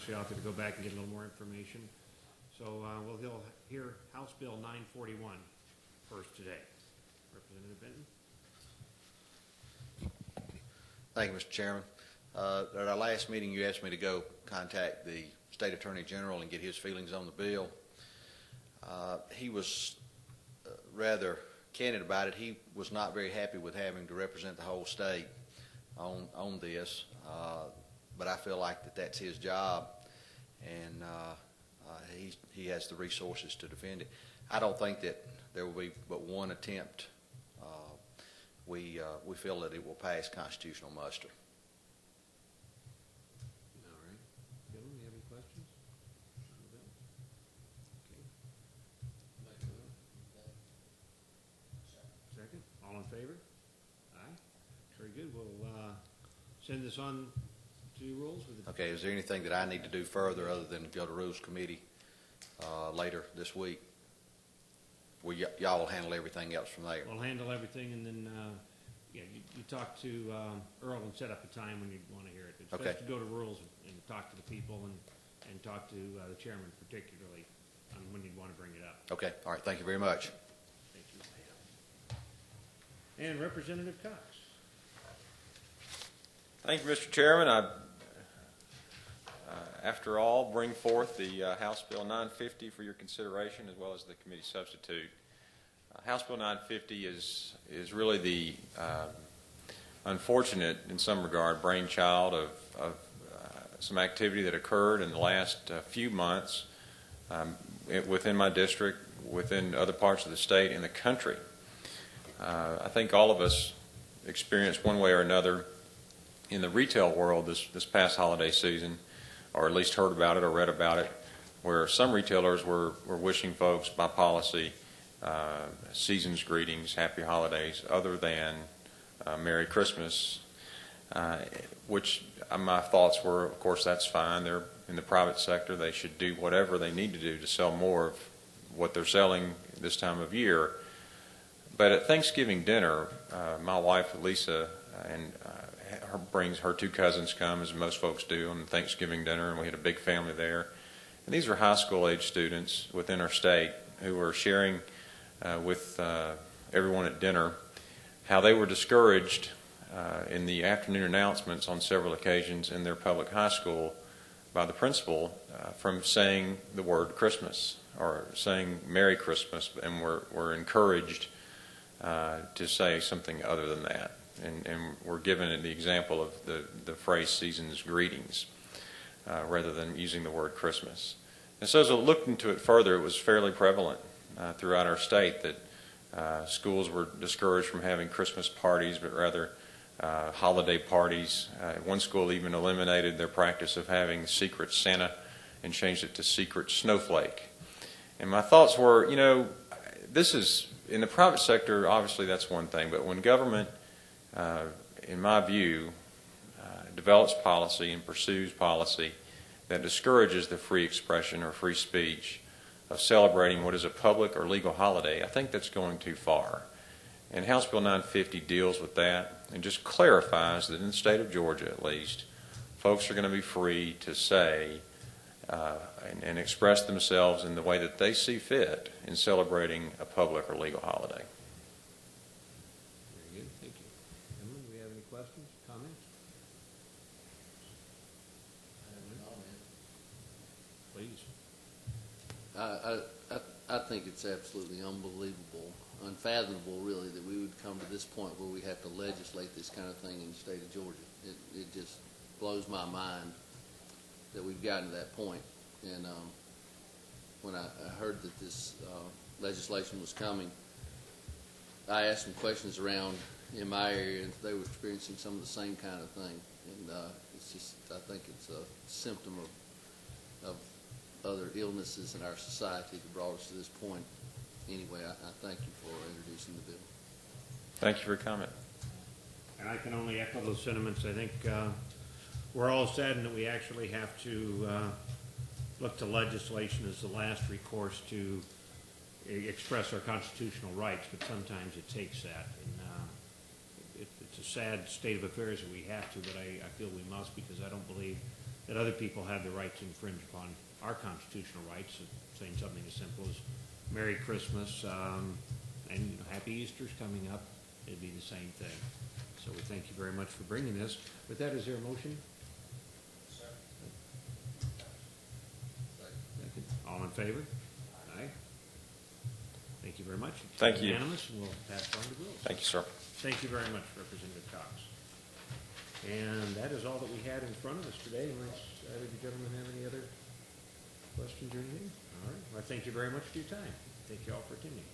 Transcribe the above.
obviously I'll have to go back and get a little more information. So we'll hear House Bill 941 first today. Representative Benton. Thank you, Mr. Chairman. At our last meeting, you asked me to go contact the State Attorney General and get his feelings on the bill. He was rather candid about it. He was not very happy with having to represent the whole state on this, but I feel like that's his job, and he has the resources to defend it. I don't think that there will be but one attempt. We feel that it will pass constitutional muster. All right. Gentlemen, do you have any questions? Okay. Second. All in favor? Aye. Very good. We'll send this on to rules. Okay. Is there anything that I need to do further other than go to Rules Committee later this week? Well, y'all will handle everything else from there. We'll handle everything, and then you talk to Earl and set up a time when you want to hear it. It's best to go to rules and talk to the people and talk to the chairman particularly on when you'd want to bring it up. Okay. All right. Thank you very much. Thank you. And Representative Cox. Thank you, Mr. Chairman. I, after all, bring forth the House Bill 950 for your consideration, as well as the committee substitute. House Bill 950 is really the unfortunate, in some regard, brainchild of some activity that occurred in the last few months within my district, within other parts of the state and the country. I think all of us experienced one way or another in the retail world this past holiday season, or at least heard about it or read about it, where some retailers were wishing folks by policy season's greetings, happy holidays, other than Merry Christmas, which my thoughts were, of course, that's fine. They're in the private sector. They should do whatever they need to do to sell more of what they're selling this time of year. But at Thanksgiving dinner, my wife, Lisa, and brings her two cousins come, as most folks do, on Thanksgiving dinner, and we had a big family there. And these are high school age students within our state who were sharing with everyone at dinner how they were discouraged in the afternoon announcements on several occasions in their public high school by the principal from saying the word Christmas or saying Merry Christmas, and were encouraged to say something other than that. And we're given the example of the phrase season's greetings rather than using the word Christmas. And so as I looked into it further, it was fairly prevalent throughout our state that schools were discouraged from having Christmas parties, but rather holiday parties. One school even eliminated their practice of having Secret Santa and changed it to Secret Snowflake. And my thoughts were, you know, this is, in the private sector, obviously that's one thing, but when government, in my view, develops policy and pursues policy that discourages the free expression or free speech of celebrating what is a public or legal holiday, I think that's going too far. And House Bill 950 deals with that and just clarifies that in the state of Georgia, at least, folks are going to be free to say and express themselves in the way that they see fit in celebrating a public or legal holiday. Very good. Thank you. Gentlemen, do we have any questions, comments? Please. I think it's absolutely unbelievable, unfathomable, really, that we would come to this point where we have to legislate this kind of thing in the state of Georgia. It just blows my mind that we've gotten to that point. And when I heard that this legislation was coming, I asked some questions around in my area, and they were experiencing some of the same kind of thing. And it's just, I think it's a symptom of other illnesses in our society that brought us to this point. Anyway, I thank you for introducing the bill. Thank you for your comment. And I can only echo those sentiments. I think we're all saddened that we actually have to look to legislation as the last recourse to express our constitutional rights, but sometimes it takes that. And it's a sad state of affairs that we have to, but I feel we must, because I don't believe that other people have the right to infringe upon our constitutional rights, saying something as simple as Merry Christmas, and Happy Easter's coming up, it'd be the same thing. So we thank you very much for bringing this. With that, is there a motion? Second. All in favor? Aye. Thank you very much. It's Thank you. Unanimous, and we'll pass it on to Wills. Thank you, sir. Thank you very much, Representative Cox. And that is all that we had in front of us today, unless either of you gentlemen have any other questions or anything? All right. Well, thank you very much for your time. Thank you all for attending.